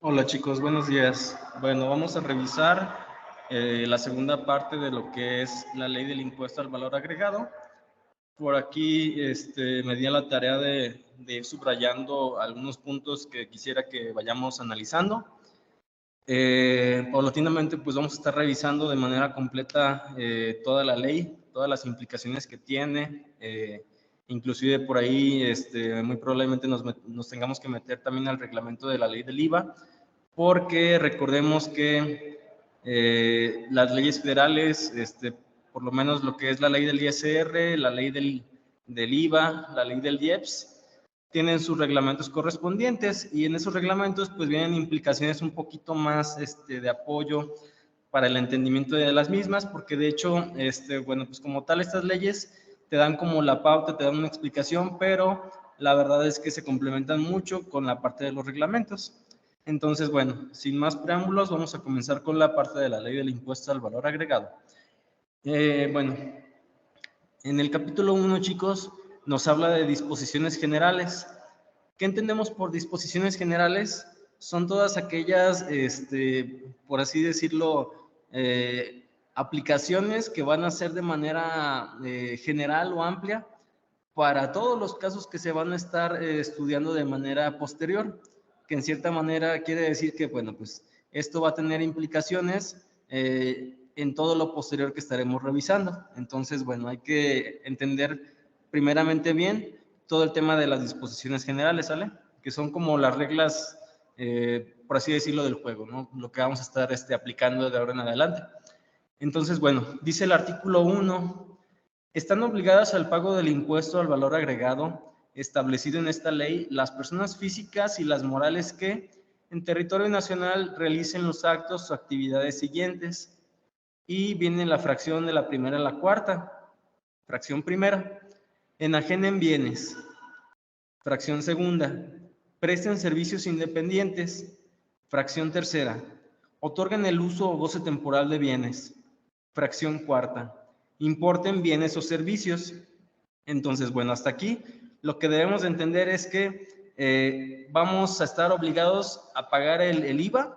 Hola chicos, buenos días. Bueno, vamos a revisar la segunda parte de lo que es la ley del impuesto al valor agregado. Por aquí me di a la tarea de ir subrayando algunos puntos que quisiera que vayamos analizando. Paulatinamente, pues vamos a estar revisando de manera completa toda la ley, todas las implicaciones que tiene, inclusive por ahí muy probablemente nos tengamos que meter también al reglamento de la ley del IVA, porque recordemos que las leyes federales, por lo menos lo que es la ley del ISR, la ley del IVA, la ley del IEPS, tienen sus reglamentos correspondientes y en esos reglamentos pues vienen implicaciones un poquito más de apoyo para el entendimiento de las mismas, porque de hecho, bueno, pues como tal estas leyes te dan como la pauta, te dan una explicación, pero la verdad es que se complementan mucho con la parte de los reglamentos. Entonces, bueno, sin más preámbulos, vamos a comenzar con la parte de la ley del impuesto al valor agregado. Bueno, en el capítulo 1, chicos, nos habla de disposiciones generales. ¿Qué entendemos por disposiciones generales? Son todas aquellas, por así decirlo, aplicaciones que van a ser de manera general o amplia para todos los casos que se van a estar estudiando de manera posterior, que en cierta manera quiere decir que, bueno, pues esto va a tener implicaciones en todo lo posterior que estaremos revisando. Entonces, bueno, hay que entender primeramente bien todo el tema de las disposiciones generales, ¿sale? Que son como las reglas, por así decirlo, del juego, ¿no? Lo que vamos a estar aplicando de ahora en adelante. Entonces, bueno, dice el artículo 1, están obligadas al pago del impuesto al valor agregado establecido en esta ley las personas físicas y las morales que en territorio nacional realicen los actos o actividades siguientes. Y viene la fracción de la primera a la cuarta. Fracción primera, enajenen bienes. Fracción segunda, presten servicios independientes. Fracción tercera, otorguen el uso o goce temporal de bienes. Fracción cuarta, importen bienes o servicios. Entonces, bueno, hasta aquí lo que debemos de entender es que vamos a estar obligados a pagar el IVA,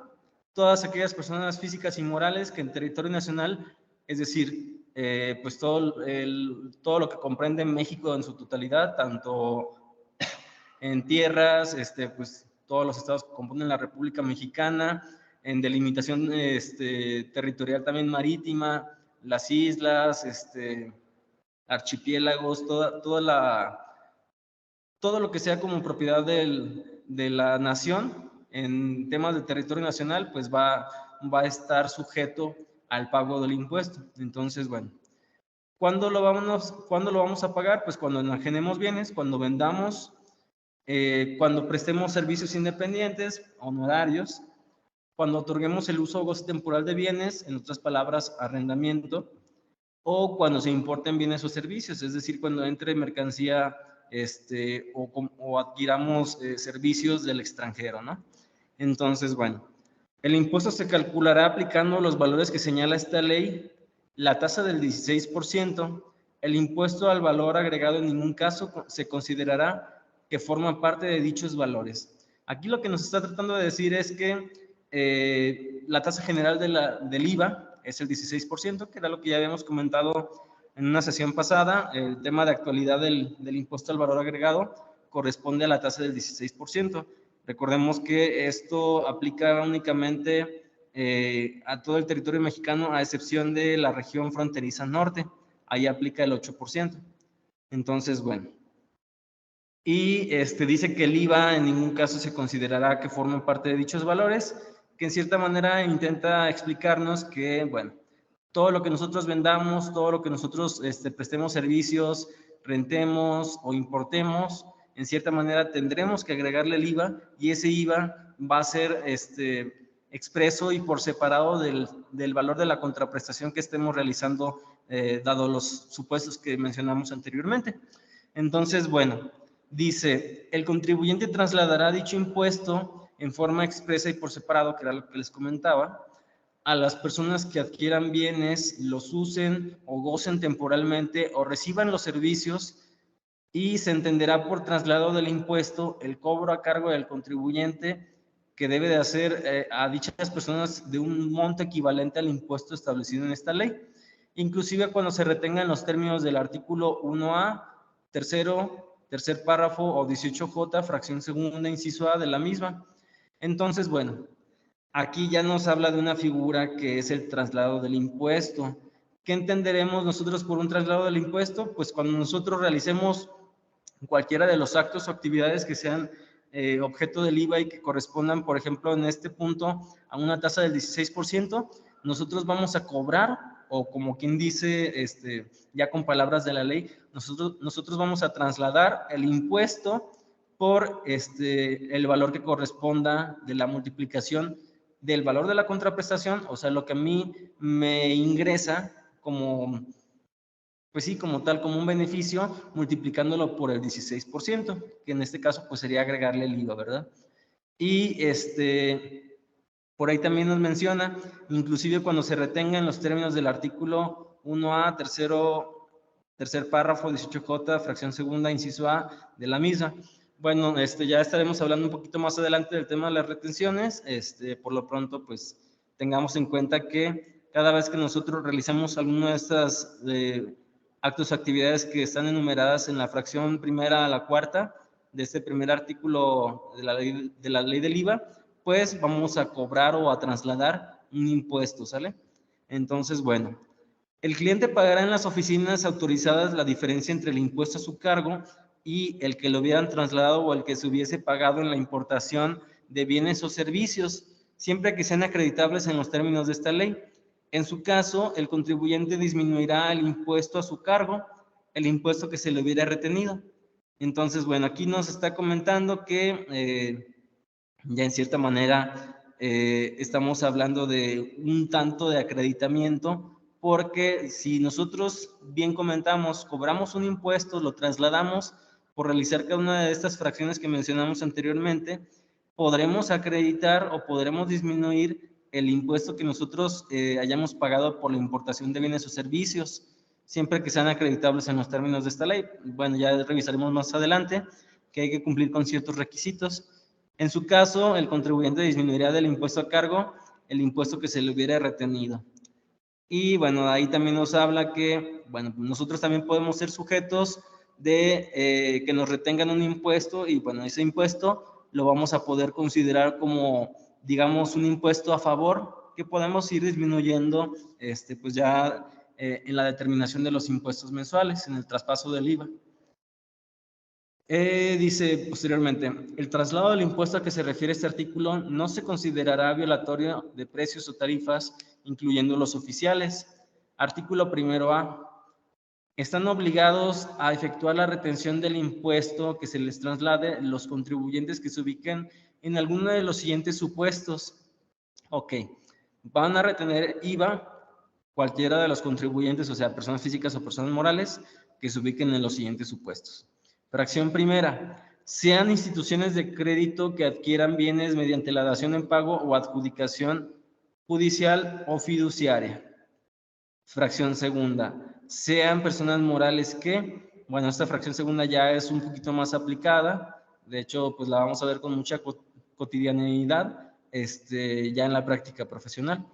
todas aquellas personas físicas y morales que en territorio nacional, es decir, pues todo lo que comprende México en su totalidad, tanto en tierras, pues todos los estados que componen la República Mexicana, en delimitación territorial también marítima, las islas, archipiélagos, todo lo que sea como propiedad de la nación en temas de territorio nacional, pues va a estar sujeto al pago del impuesto. Entonces, bueno, ¿cuándo lo vamos a pagar? Pues cuando enajenemos bienes, cuando vendamos, cuando prestemos servicios independientes, honorarios, cuando otorguemos el uso o goce temporal de bienes, en otras palabras, arrendamiento, o cuando se importen bienes o servicios, es decir, cuando entre mercancía o adquiramos servicios del extranjero, ¿no? Entonces, bueno, el impuesto se calculará aplicando los valores que señala esta ley, la tasa del 16%, el impuesto al valor agregado en ningún caso se considerará que forma parte de dichos valores. Aquí lo que nos está tratando de decir es que la tasa general del IVA es el 16%, que era lo que ya habíamos comentado en una sesión pasada. El tema de actualidad del impuesto al valor agregado corresponde a la tasa del 16%. Recordemos que esto aplica únicamente a todo el territorio mexicano, a excepción de la región fronteriza norte. Ahí aplica el 8%. Entonces, bueno. Y dice que el IVA en ningún caso se considerará que formen parte de dichos valores, que en cierta manera intenta explicarnos que, bueno, todo lo que nosotros vendamos, todo lo que nosotros prestemos servicios, rentemos o importemos, en cierta manera tendremos que agregarle el IVA y ese IVA va a ser expreso y por separado del valor de la contraprestación que estemos realizando, dado los supuestos que mencionamos anteriormente. Entonces, bueno, dice, el contribuyente trasladará dicho impuesto en forma expresa y por separado, que era lo que les comentaba, a las personas que adquieran bienes, los usen o gocen temporalmente o reciban los servicios, y se entenderá por traslado del impuesto el cobro a cargo del contribuyente que debe de hacer a dichas personas de un monto equivalente al impuesto establecido en esta ley, inclusive cuando se retengan los términos del artículo 1A, tercer párrafo o 18J, fracción segunda, inciso A de la misma. Entonces, bueno, aquí ya nos habla de una figura que es el traslado del impuesto. ¿Qué entenderemos nosotros por un traslado del impuesto? Pues cuando nosotros realicemos cualquiera de los actos o actividades que sean objeto del IVA y que correspondan, por ejemplo, en este punto, a una tasa del 16%, nosotros vamos a cobrar, o como quien dice, ya con palabras de la ley, nosotros vamos a trasladar el impuesto por el valor que corresponda de la multiplicación del valor de la contraprestación, o sea, lo que a mí me ingresa como, pues sí, como tal, como un beneficio, multiplicándolo por el 16%, que en este caso pues sería agregarle el IVA, ¿verdad? Y por ahí también nos menciona, inclusive cuando se retengan los términos del artículo 1A, tercer párrafo, 18J, fracción segunda, inciso A de la misma. Bueno, ya estaremos hablando un poquito más adelante del tema de las retenciones. Por lo pronto, pues, tengamos en cuenta que cada vez que nosotros realizamos alguna de estas actos o actividades que están enumeradas en la fracción primera a la cuarta de este primer artículo de la ley del IVA, pues vamos a cobrar o a trasladar un impuesto, ¿sale? Entonces, bueno, el cliente pagará en las oficinas autorizadas la diferencia entre el impuesto a su cargo y el que lo hubieran trasladado o el que se hubiese pagado en la importación de bienes o servicios, siempre que sean acreditables en los términos de esta ley. En su caso, el contribuyente disminuirá el impuesto a su cargo, el impuesto que se le hubiera retenido. Entonces, bueno, aquí nos está comentando que ya en cierta manera estamos hablando de un tanto de acreditamiento, porque si nosotros, bien comentamos, cobramos un impuesto, lo trasladamos por realizar cada una de estas fracciones que mencionamos anteriormente, podremos acreditar o podremos disminuir el impuesto que nosotros hayamos pagado por la importación de bienes o servicios, siempre que sean acreditables en los términos de esta ley. Bueno, ya revisaremos más adelante que hay que cumplir con ciertos requisitos. En su caso, el contribuyente disminuirá del impuesto a cargo el impuesto que se le hubiera retenido. Y bueno, ahí también nos habla que, bueno, nosotros también podemos ser sujetos de que nos retengan un impuesto y bueno, ese impuesto lo vamos a poder considerar como, digamos, un impuesto a favor que podemos ir disminuyendo, pues ya en la determinación de los impuestos mensuales, en el traspaso del IVA. Dice posteriormente, el traslado del impuesto a que se refiere este artículo no se considerará violatorio de precios o tarifas, incluyendo los oficiales. Artículo primero A. Están obligados a efectuar la retención del impuesto que se les traslade los contribuyentes que se ubiquen en alguno de los siguientes supuestos. Ok, van a retener IVA cualquiera de los contribuyentes, o sea, personas físicas o personas morales, que se ubiquen en los siguientes supuestos. Fracción primera, sean instituciones de crédito que adquieran bienes mediante la dación en pago o adjudicación judicial o fiduciaria. Fracción segunda, sean personas morales que, bueno, esta fracción segunda ya es un poquito más aplicada, de hecho, pues la vamos a ver con mucha cotidianidad ya en la práctica profesional.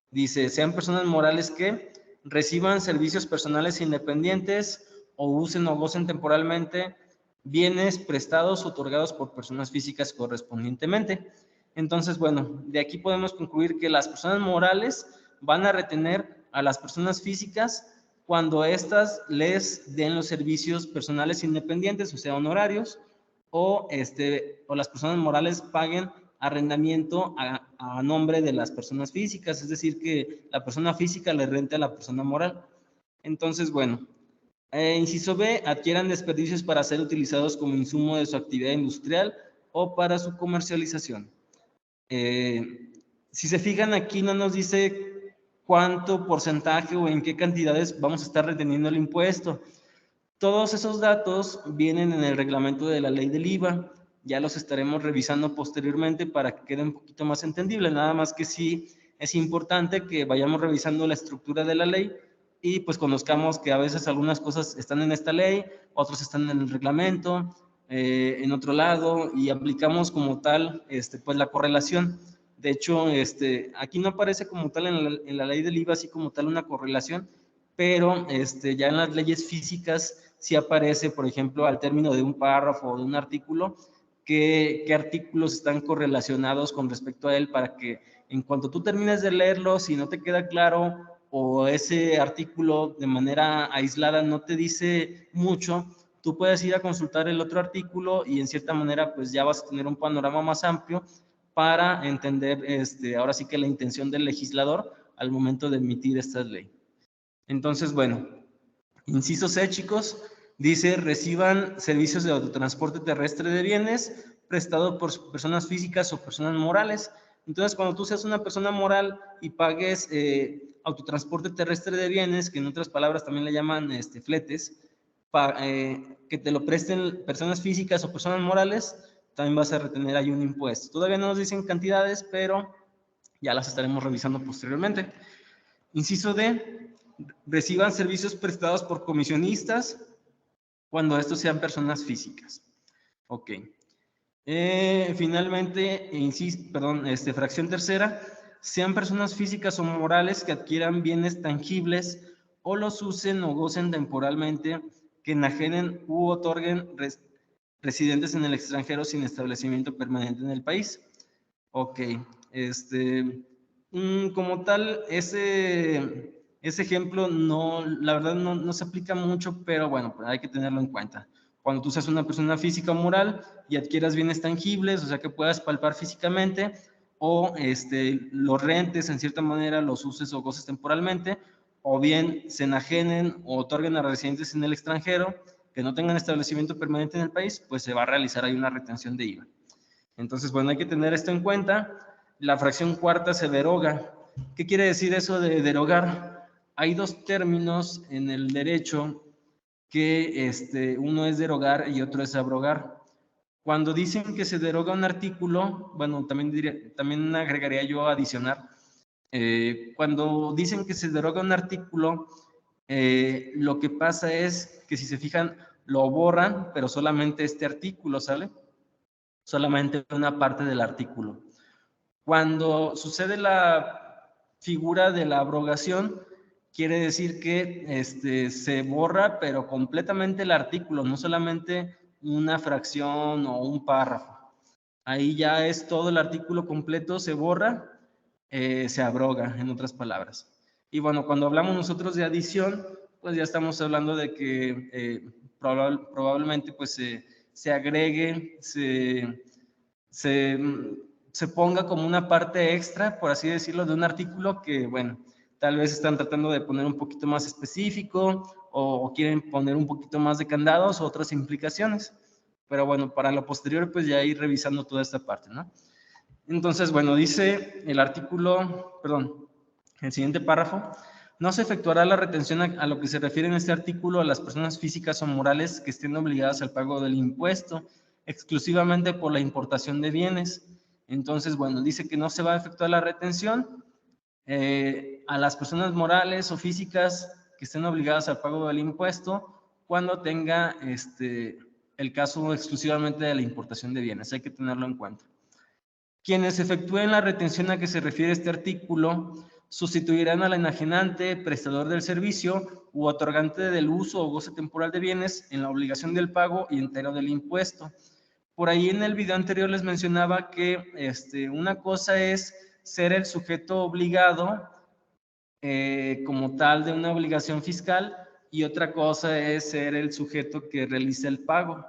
Dice, sean personas morales que reciban servicios personales independientes o usen o gocen temporalmente bienes prestados o otorgados por personas físicas correspondientemente. Entonces, bueno, de aquí podemos concluir que las personas morales van a retener a las personas físicas cuando éstas les den los servicios personales independientes, o sea, honorarios, o las personas morales paguen arrendamiento a nombre de las personas físicas, es decir, que la persona física le rente a la persona moral. Entonces, bueno, inciso B, adquieran desperdicios para ser utilizados como insumo de su actividad industrial o para su comercialización. Si se fijan aquí no nos dice cuánto porcentaje o en qué cantidades vamos a estar reteniendo el impuesto. Todos esos datos vienen en el reglamento de la ley del IVA, ya los estaremos revisando posteriormente para que quede un poquito más entendible, nada más que sí es importante que vayamos revisando la estructura de la ley y pues conozcamos que a veces algunas cosas están en esta ley, otras están en el reglamento, en otro lado y aplicamos como tal pues la correlación. De hecho, aquí no aparece como tal en la ley del IVA así como tal una correlación, pero ya en las leyes físicas sí aparece, por ejemplo, al término de un párrafo o de un artículo, qué artículos están correlacionados con respecto a él, para que en cuanto tú termines de leerlo, si no te queda claro o ese artículo de manera aislada no te dice mucho, tú puedes ir a consultar el otro artículo y en cierta manera pues ya vas a tener un panorama más amplio para entender ahora sí que la intención del legislador al momento de emitir esta ley. Entonces, bueno, inciso C, chicos, dice: reciban servicios de autotransporte terrestre de bienes prestado por personas físicas o personas morales. Entonces, cuando tú seas una persona moral y pagues autotransporte terrestre de bienes, que en otras palabras también le llaman fletes, que te lo presten personas físicas o personas morales, también vas a retener ahí un impuesto. Todavía no nos dicen cantidades, pero ya las estaremos revisando posteriormente. Inciso D, reciban servicios prestados por comisionistas cuando estos sean personas físicas. Ok. Finalmente, fracción tercera, sean personas físicas o morales que adquieran bienes tangibles o los usen o gocen temporalmente, que enajenen u otorguen residentes en el extranjero sin establecimiento permanente en el país. Ok, como tal, ese ejemplo no, la verdad no se aplica mucho, pero bueno, hay que tenerlo en cuenta. Cuando tú seas una persona física o moral y adquieras bienes tangibles, o sea que puedas palpar físicamente, o los rentes en cierta manera, los uses o goces temporalmente, o bien se enajenen o otorguen a residentes en el extranjero que no tengan establecimiento permanente en el país, pues se va a realizar ahí una retención de IVA. Entonces, bueno, hay que tener esto en cuenta. La fracción cuarta se deroga. ¿Qué quiere decir eso de derogar? Hay dos términos en el derecho que uno es derogar y otro es abrogar. Cuando dicen que se deroga un artículo, bueno, también agregaría yo adicionar. Cuando dicen que se deroga un artículo, lo que pasa es que si se fijan, lo borran, pero solamente este artículo, ¿sale? Solamente una parte del artículo. Cuando sucede la figura de la abrogación, quiere decir que se borra, pero completamente el artículo, no solamente una fracción o un párrafo. Ahí ya es todo el artículo completo, se borra, se abroga, en otras palabras. Y bueno, cuando hablamos nosotros de adición, pues ya estamos hablando de que probablemente pues se agregue, se ponga como una parte extra, por así decirlo, de un artículo que, bueno, tal vez están tratando de poner un poquito más específico o quieren poner un poquito más de candados o otras implicaciones. Pero bueno, para lo posterior, pues ya ir revisando toda esta parte, ¿no? Entonces, bueno, dice el artículo, perdón, el siguiente párrafo: no se efectuará la retención a lo que se refiere en este artículo a las personas físicas o morales que estén obligadas al pago del impuesto exclusivamente por la importación de bienes. Entonces, bueno, dice que no se va a efectuar la retención a las personas morales o físicas que estén obligadas al pago del impuesto cuando tenga el caso exclusivamente de la importación de bienes. Hay que tenerlo en cuenta. Quienes efectúen la retención a que se refiere este artículo sustituirán al enajenante, prestador del servicio u otorgante del uso o goce temporal de bienes en la obligación del pago y entero del impuesto. Por ahí en el video anterior les mencionaba que una cosa es ser el sujeto obligado como tal de una obligación fiscal y otra cosa es ser el sujeto que realiza el pago.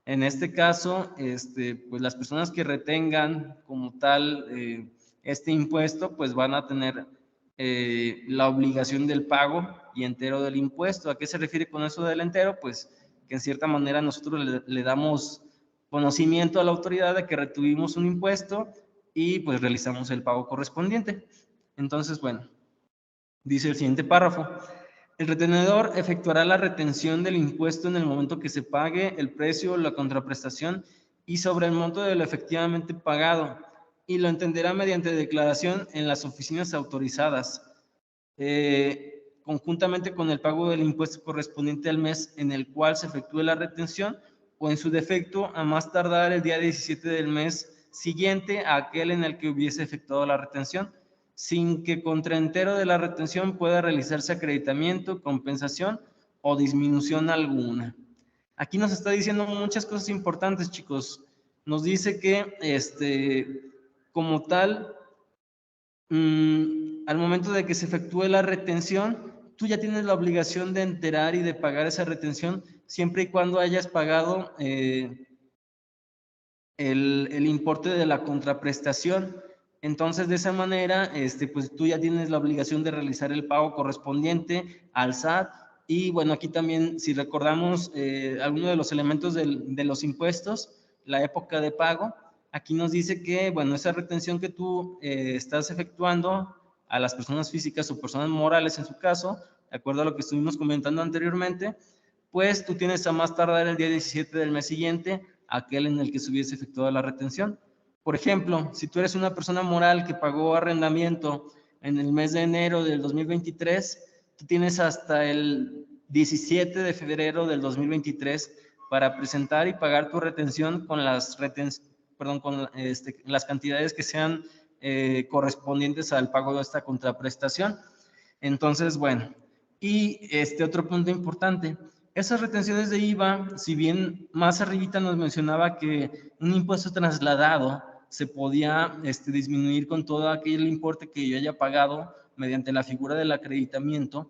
En este caso, pues las personas que retengan como tal este impuesto, pues van a tener la obligación del pago y entero del impuesto. ¿A qué se refiere con eso del entero? Pues que en cierta manera nosotros le damos conocimiento a la autoridad de que retuvimos un impuesto y pues realizamos el pago correspondiente. Entonces, bueno, dice el siguiente párrafo: el retenedor efectuará la retención del impuesto en el momento que se pague el precio o la contraprestación y sobre el monto de lo efectivamente pagado, y lo entenderá mediante declaración en las oficinas autorizadas, conjuntamente con el pago del impuesto correspondiente al mes en el cual se efectúe la retención o en su defecto a más tardar el día 17 del mes siguiente a aquel en el que hubiese efectuado la retención, sin que contraentero de la retención pueda realizarse acreditamiento, compensación o disminución alguna. Aquí nos está diciendo muchas cosas importantes, chicos. Nos dice que como tal, al momento de que se efectúe la retención, tú ya tienes la obligación de enterar y de pagar esa retención siempre y cuando hayas pagado el importe de la contraprestación. Entonces, de esa manera, pues tú ya tienes la obligación de realizar el pago correspondiente al SAT. Y bueno, aquí también, si recordamos alguno de los elementos de los impuestos, la época de pago, aquí nos dice que, bueno, esa retención que tú estás efectuando a las personas físicas o personas morales en su caso, de acuerdo a lo que estuvimos comentando anteriormente, pues tú tienes a más tardar el día 17 del mes siguiente aquel en el que se hubiese efectuado la retención. Por ejemplo, si tú eres una persona moral que pagó arrendamiento en el mes de enero del 2023, tú tienes hasta el 17 de febrero del 2023 para presentar y pagar tu retención con las las cantidades que sean correspondientes al pago de esta contraprestación. Entonces, bueno, y otro punto importante, esas retenciones de IVA, si bien más arribita nos mencionaba que un impuesto trasladado se podía disminuir con todo aquel importe que yo haya pagado mediante la figura del acreditamiento,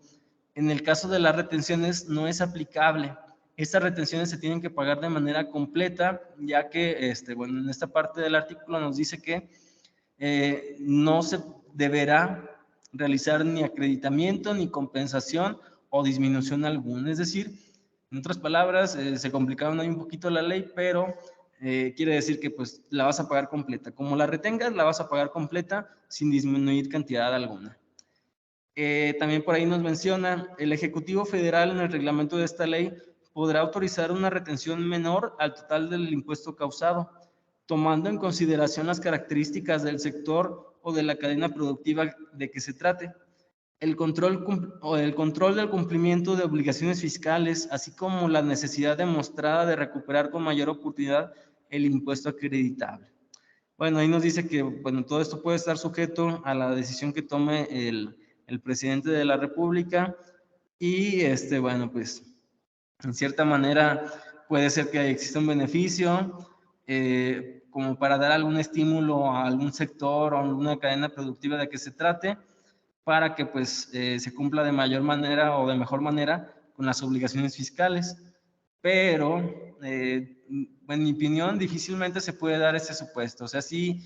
en el caso de las retenciones no es aplicable. Estas retenciones se tienen que pagar de manera completa, ya que, bueno, en esta parte del artículo nos dice que no se deberá realizar ni acreditamiento, ni compensación o disminución alguna. Es decir, en otras palabras, se complicaron ahí un poquito la ley, pero quiere decir que pues la vas a pagar completa. Como la retengas, la vas a pagar completa sin disminuir cantidad alguna. También por ahí nos menciona, el Ejecutivo Federal en el reglamento de esta ley podrá autorizar una retención menor al total del impuesto causado, tomando en consideración las características del sector o de la cadena productiva de que se trate. El control del cumplimiento de obligaciones fiscales, así como la necesidad demostrada de recuperar con mayor oportunidad el impuesto acreditable. Bueno, ahí nos dice que bueno, todo esto puede estar sujeto a la decisión que tome el presidente de la República y bueno, pues en cierta manera puede ser que exista un beneficio como para dar algún estímulo a algún sector o a alguna cadena productiva de que se trate, para que pues se cumpla de mayor manera o de mejor manera con las obligaciones fiscales. Pero, en mi opinión, difícilmente se puede dar ese supuesto. O sea, sí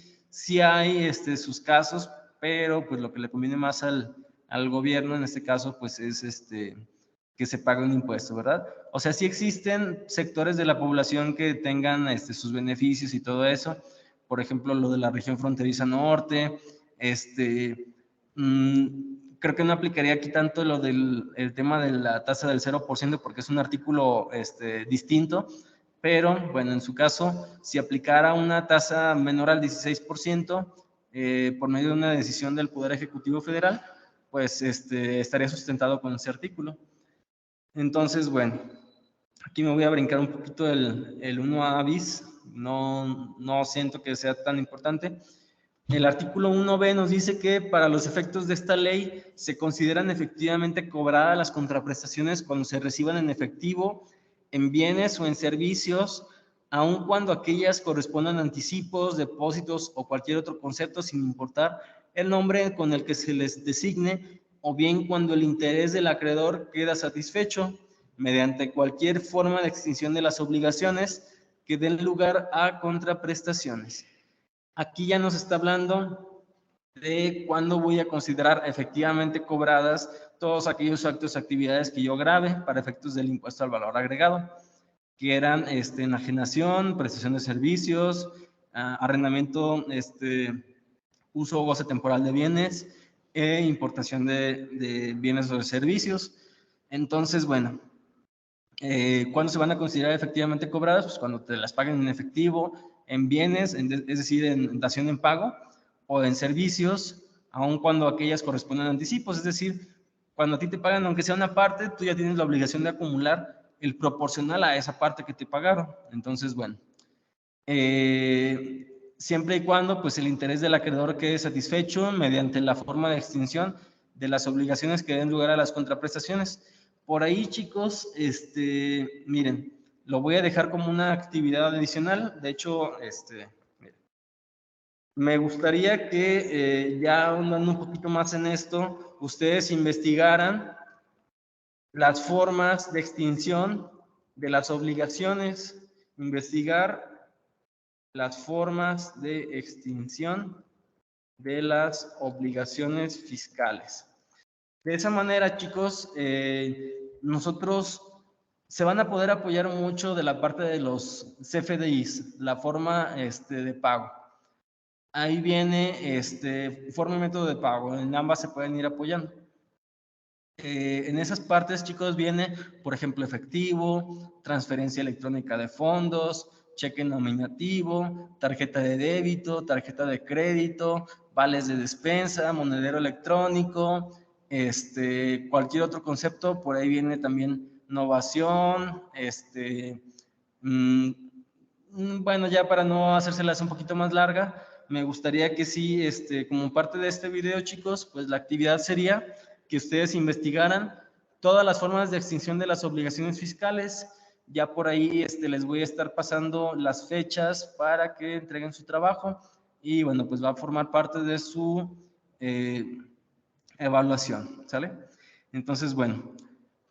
hay sus casos, pero pues lo que le conviene más al gobierno en este caso pues es que se pague un impuesto, ¿verdad? O sea, sí existen sectores de la población que tengan sus beneficios y todo eso. Por ejemplo, lo de la región fronteriza norte, creo que no aplicaría aquí tanto lo del el tema de la tasa del 0% porque es un artículo distinto, pero bueno, en su caso, si aplicara una tasa menor al 16% por medio de una decisión del Poder Ejecutivo Federal, pues estaría sustentado con ese artículo. Entonces, bueno, aquí me voy a brincar un poquito el 1A bis, no siento que sea tan importante. El artículo 1B nos dice que para los efectos de esta ley se consideran efectivamente cobradas las contraprestaciones cuando se reciban en efectivo, en bienes o en servicios, aun cuando aquellas correspondan a anticipos, depósitos o cualquier otro concepto, sin importar el nombre con el que se les designe, o bien cuando el interés del acreedor queda satisfecho mediante cualquier forma de extinción de las obligaciones que den lugar a contraprestaciones. Aquí ya nos está hablando de cuándo voy a considerar efectivamente cobradas todos aquellos actos o actividades que yo grave para efectos del impuesto al valor agregado, que eran enajenación, prestación de servicios, arrendamiento, uso o goce temporal de bienes e importación de bienes o de servicios. Entonces, bueno, ¿cuándo se van a considerar efectivamente cobradas? Pues cuando te las paguen en efectivo, en bienes, es decir, en dación en pago, o en servicios, aun cuando aquellas corresponden a anticipos, es decir, cuando a ti te pagan, aunque sea una parte, tú ya tienes la obligación de acumular el proporcional a esa parte que te pagaron. Entonces, bueno, siempre y cuando pues el interés del acreedor quede satisfecho mediante la forma de extinción de las obligaciones que den lugar a las contraprestaciones. Por ahí, chicos, miren, lo voy a dejar como una actividad adicional. De hecho, miren, me gustaría que ya ahondando un poquito más en esto, ustedes investigaran las formas de extinción de las obligaciones, investigar las formas de extinción de las obligaciones fiscales. De esa manera, chicos, nosotros se van a poder apoyar mucho de la parte de los CFDIs, la forma de pago. Ahí viene forma y método de pago, en ambas se pueden ir apoyando. En esas partes, chicos, viene, por ejemplo, efectivo, transferencia electrónica de fondos, cheque nominativo, tarjeta de débito, tarjeta de crédito, vales de despensa, monedero electrónico, cualquier otro concepto. Por ahí viene también novación, bueno, ya para no hacérselas un poquito más larga, me gustaría que sí, como parte de este video, chicos, pues la actividad sería que ustedes investigaran todas las formas de extinción de las obligaciones fiscales. Ya por ahí les voy a estar pasando las fechas para que entreguen su trabajo y bueno, pues va a formar parte de su evaluación, ¿sale? Entonces, bueno,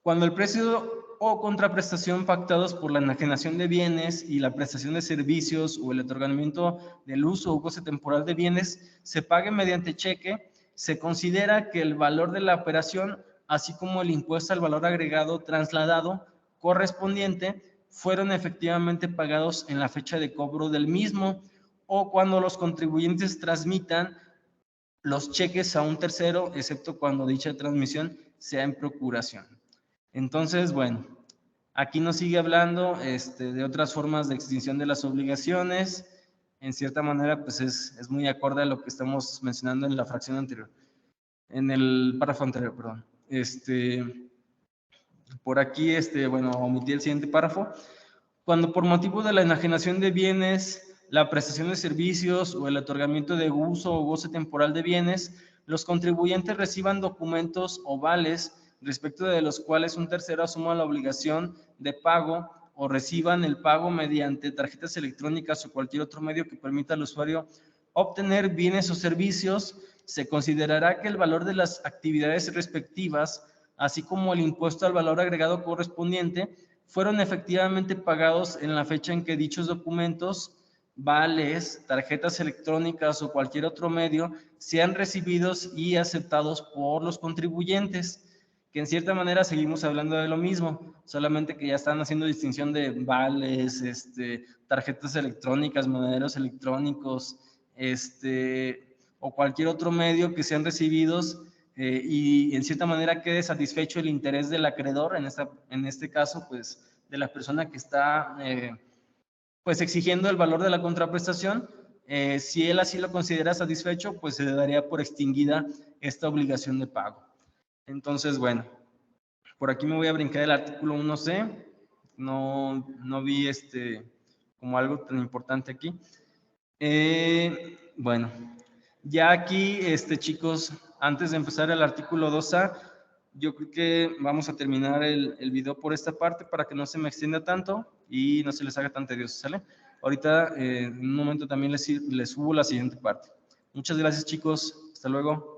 cuando el precio o contraprestación pactados por la enajenación de bienes y la prestación de servicios o el otorgamiento del uso o goce temporal de bienes se pague mediante cheque, se considera que el valor de la operación, así como el impuesto al valor agregado trasladado correspondiente, fueron efectivamente pagados en la fecha de cobro del mismo o cuando los contribuyentes transmitan los cheques a un tercero, excepto cuando dicha transmisión sea en procuración. Entonces, bueno, aquí nos sigue hablando de otras formas de extinción de las obligaciones. En cierta manera, pues es muy acorde a lo que estamos mencionando en la fracción anterior, en el párrafo anterior, perdón. Por aquí, bueno, omití el siguiente párrafo. Cuando por motivo de la enajenación de bienes, la prestación de servicios o el otorgamiento de uso o goce temporal de bienes, los contribuyentes reciban documentos o vales respecto de los cuales un tercero asuma la obligación de pago o reciban el pago mediante tarjetas electrónicas o cualquier otro medio que permita al usuario obtener bienes o servicios, se considerará que el valor de las actividades respectivas, así como el impuesto al valor agregado correspondiente, fueron efectivamente pagados en la fecha en que dichos documentos, vales, tarjetas electrónicas o cualquier otro medio sean recibidos y aceptados por los contribuyentes, que en cierta manera seguimos hablando de lo mismo, solamente que ya están haciendo distinción de vales, tarjetas electrónicas, monederos electrónicos, o cualquier otro medio que sean recibidos y en cierta manera quede satisfecho el interés del acreedor, en este caso, pues, de la persona que está, pues, exigiendo el valor de la contraprestación. Si él así lo considera satisfecho, pues se le daría por extinguida esta obligación de pago. Entonces, bueno, por aquí me voy a brincar el artículo 1C. No vi como algo tan importante aquí. Bueno, ya aquí, chicos, antes de empezar el artículo 2A, yo creo que vamos a terminar el video por esta parte para que no se me extienda tanto y no se les haga tan tedioso, ¿sale? Ahorita, en un momento también les subo la siguiente parte. Muchas gracias, chicos. Hasta luego.